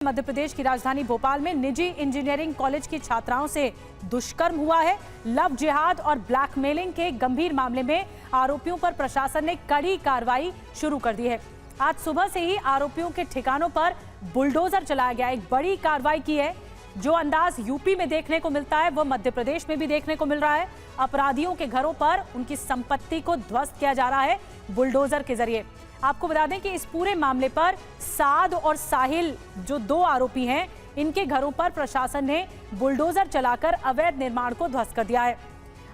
मध्य प्रदेश की राजधानी भोपाल में निजी इंजीनियरिंग कॉलेज की छात्राओं से दुष्कर्म हुआ है। लव जिहाद और ब्लैकमेलिंग के गंभीर मामले में आरोपियों पर प्रशासन ने कड़ी कार्रवाई शुरू कर दी है। आज सुबह से ही आरोपियों के ठिकानों पर बुलडोजर चलाया गया। एक बड़ी कार्रवाई की है। जो अंदाज यूपी में देखने को मिलता है वो मध्य प्रदेश में भी देखने को मिल रहा है। अपराधियों के घरों पर उनकी संपत्ति को ध्वस्त किया जा रहा है बुलडोजर के जरिए। आपको बता दें कि इस पूरे मामले पर साद और साहिल जो दो आरोपी हैं, इनके घरों पर प्रशासन ने बुलडोजर चलाकर अवैध निर्माण को ध्वस्त कर दिया है।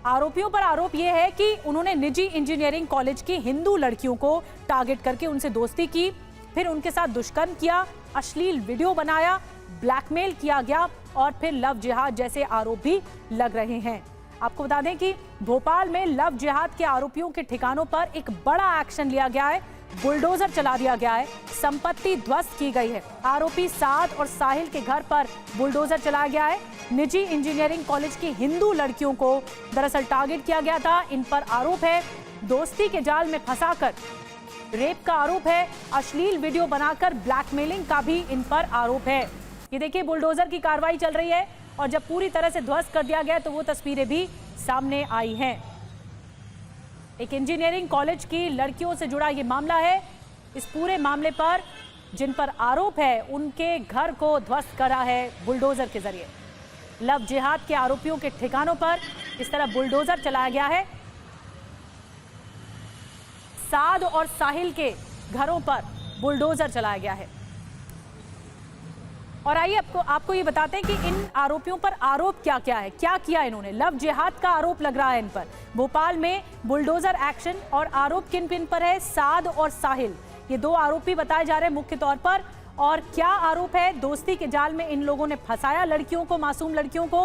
आरोपियों पर आरोप यह है कि उन्होंने निजी इंजीनियरिंग कॉलेज की हिंदू लड़कियों को टारगेट करके उनसे दोस्ती की, फिर उनके साथ दुष्कर्म किया, अश्लील वीडियो बनाया, ब्लैकमेल किया गया और फिर लव जिहाद जैसे आरोप भी लग रहे हैं। आपको बता दें कि भोपाल में लव जिहाद के आरोपियों के ठिकानों पर एक बड़ा एक्शन लिया गया है। बुलडोजर चला दिया गया है, संपत्ति ध्वस्त की गई है। आरोपी साद और साहिल के घर पर बुलडोजर चलाया गया है। निजी इंजीनियरिंग कॉलेज की हिंदू लड़कियों को दरअसल टारगेट किया गया था। इन पर आरोप है दोस्ती के जाल में फंसाकर रेप का आरोप है, अश्लील वीडियो बनाकर ब्लैकमेलिंग का भी इन पर आरोप है। ये देखिए बुलडोजर की कार्रवाई चल रही है और जब पूरी तरह से ध्वस्त कर दिया गया तो वो तस्वीरें भी सामने आई हैं। एक इंजीनियरिंग कॉलेज की लड़कियों से जुड़ा ये मामला है। इस पूरे मामले पर जिन पर आरोप है उनके घर को ध्वस्त करा है बुलडोजर के जरिए। लव जिहाद के आरोपियों के ठिकानों पर इस तरह बुलडोजर चलाया गया है। साद और साहिल के घरों पर बुलडोजर चलाया गया है। और आइए आपको ये बताते हैं कि इन आरोपियों पर आरोप क्या क्या है, क्या किया इन्होंने। लव जिहाद का आरोप लग रहा है इन पर। भोपाल में बुलडोजर एक्शन और आरोप किन पर है? साद और साहिल, ये दो आरोपी बताए जा रहे हैं मुख्य तौर पर। और क्या आरोप है? दोस्ती के जाल में इन लोगों ने फंसाया लड़कियों को, मासूम लड़कियों को,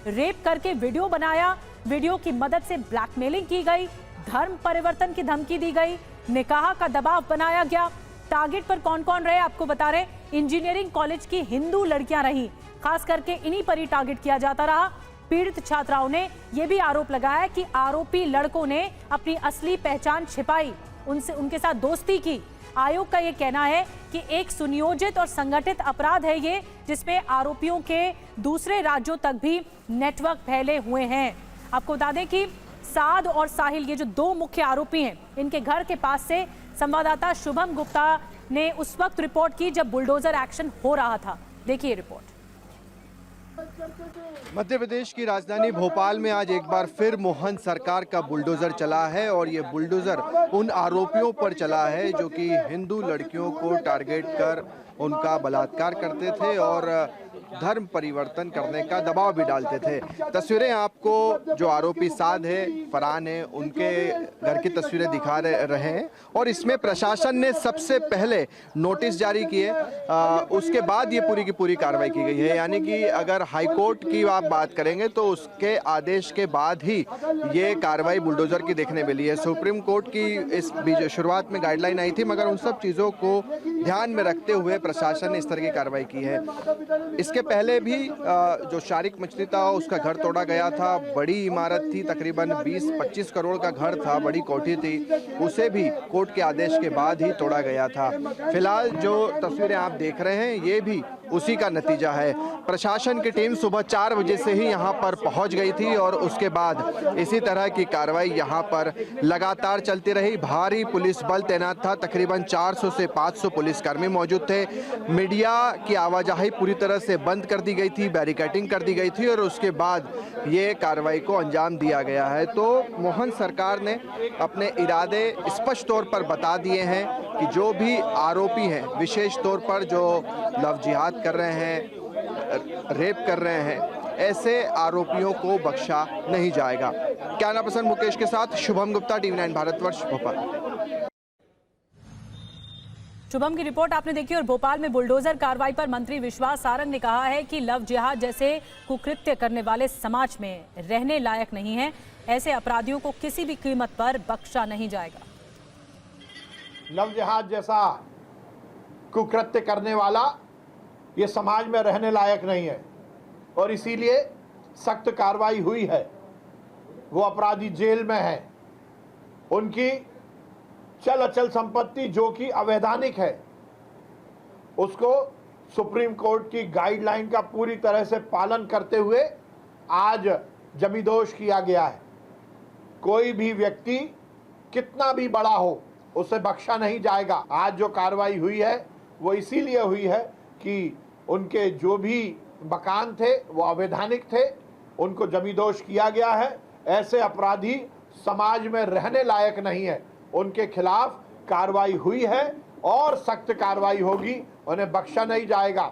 रेप करके वीडियो बनाया, वीडियो की मदद से ब्लैकमेलिंग की गई, धर्म परिवर्तन की धमकी दी गई, निकाह का दबाव बनाया गया। टारगेट पर कौन कौन रहे आपको बता रहे, इंजीनियरिंग कॉलेज की हिंदू लड़कियां रही, खास करके इन्हीं पर ही टारगेट किया जाता रहा। पीड़ित छात्राओं ने यह भी आरोप लगाया कि आरोपी लड़कों ने अपनी असली पहचान छिपाई, उनके साथ दोस्ती की। आयोग का यह कहना है कि एक सुनियोजित और संगठित अपराध है ये, जिसमें आरोपियों के दूसरे राज्यों तक भी नेटवर्क फैले हुए हैं। आपको बता दें कि साद और साहिल, ये जो दो मुख्य आरोपी हैं, इनके घर के पास से संवाददाता शुभम गुप्ता ने उस वक्त रिपोर्ट की जब बुलडोजर एक्शन हो रहा था। देखिए रिपोर्ट। मध्य प्रदेश की राजधानी भोपाल में आज एक बार फिर मोहन सरकार का बुलडोजर चला है और ये बुलडोजर उन आरोपियों पर चला है जो कि हिंदू लड़कियों को टारगेट कर उनका बलात्कार करते थे और धर्म परिवर्तन करने का दबाव भी डालते थे। तस्वीरें आपको जो आरोपी साद है, फरहान है, उनके घर की तस्वीरें दिखा रहे हैं और इसमें प्रशासन ने सबसे पहले नोटिस जारी किए, उसके बाद ये पूरी की पूरी कार्रवाई की गई है। यानी कि अगर हाईकोर्ट की आप बात करेंगे तो उसके आदेश के बाद ही ये कार्रवाई बुलडोजर की देखने मिली है। सुप्रीम कोर्ट की इस शुरुआत में गाइडलाइन आई थी, मगर उन सब चीज़ों को ध्यान में रखते हुए प्रशासन ने इस तरह की कार्रवाई की है। इसके पहले भी जो शारिक मछली था उसका घर तोड़ा गया था। बड़ी इमारत थी, तकरीबन 20-25 करोड़ का घर था, बड़ी कोठी थी, उसे भी कोर्ट के आदेश के बाद ही तोड़ा गया था। फिलहाल जो तस्वीरें आप देख रहे हैं ये भी उसी का नतीजा है। प्रशासन की टीम सुबह 4 बजे से ही यहाँ पर पहुँच गई थी और उसके बाद इसी तरह की कार्रवाई यहाँ पर लगातार चलती रही। भारी पुलिस बल तैनात था, तकरीबन 400 से 500 पुलिसकर्मी मौजूद थे। मीडिया की आवाजाही पूरी तरह से बंद कर दी गई थी, बैरिकेडिंग कर दी गई थी और उसके बाद ये कार्रवाई को अंजाम दिया गया है। तो मोहन सरकार ने अपने इरादे स्पष्ट तौर पर बता दिए हैं कि जो भी आरोपी हैं, विशेष तौर पर जो लव जिहाद कर रहे हैं, रेप कर रहे हैं, ऐसे आरोपियों को बख्शा नहीं जाएगा। कैमरा पर्सन मुकेश के साथ शुभम गुप्ता, टीवी 9 भारतवर्ष, भोपाल। शुभम की रिपोर्ट आपने देखी। और भोपाल में बुलडोजर कार्रवाई पर मंत्री विश्वास सारंग ने कहा है कि लव जिहाद जैसे कुकृत्य करने वाले समाज में रहने लायक नहीं है। ऐसे अपराधियों को किसी भी कीमत पर बख्शा नहीं जाएगा। लव जिहाद जैसा कुकृत्य करने वाला ये समाज में रहने लायक नहीं है और इसीलिए सख्त कार्रवाई हुई है। वो अपराधी जेल में हैं, उनकी चल अचल संपत्ति जो कि अवैधानिक है उसको सुप्रीम कोर्ट की गाइडलाइन का पूरी तरह से पालन करते हुए आज जमींदोज किया गया है। कोई भी व्यक्ति कितना भी बड़ा हो उसे बख्शा नहीं जाएगा। आज जो कार्रवाई हुई है वो इसीलिए हुई है कि उनके जो भी मकान थे वो अवैधानिक थे, उनको जमींदोज किया गया है। ऐसे अपराधी समाज में रहने लायक नहीं है। उनके खिलाफ कार्रवाई हुई है और सख्त कार्रवाई होगी, उन्हें बख्शा नहीं जाएगा।